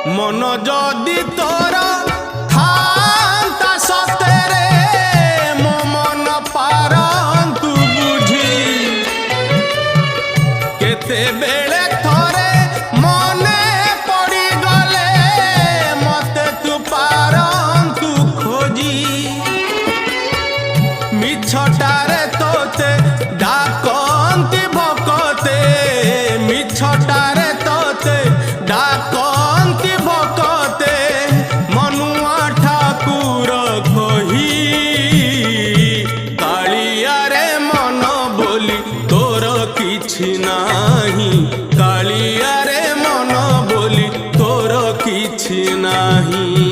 मन जदि तोर थांता सतेरे मो मन पारंतु बुझी केते बेले थोरे मने पड़ी गले मते तू पारंतु खोजी मिछटारे तोते डाकंती भकते मिछटारे तोते डाकंती भकते मनुआ ठाकुर कही कालिया रे मन बोली तोर किछि नाही कालिया रे मन बोली तोर किछि नाही।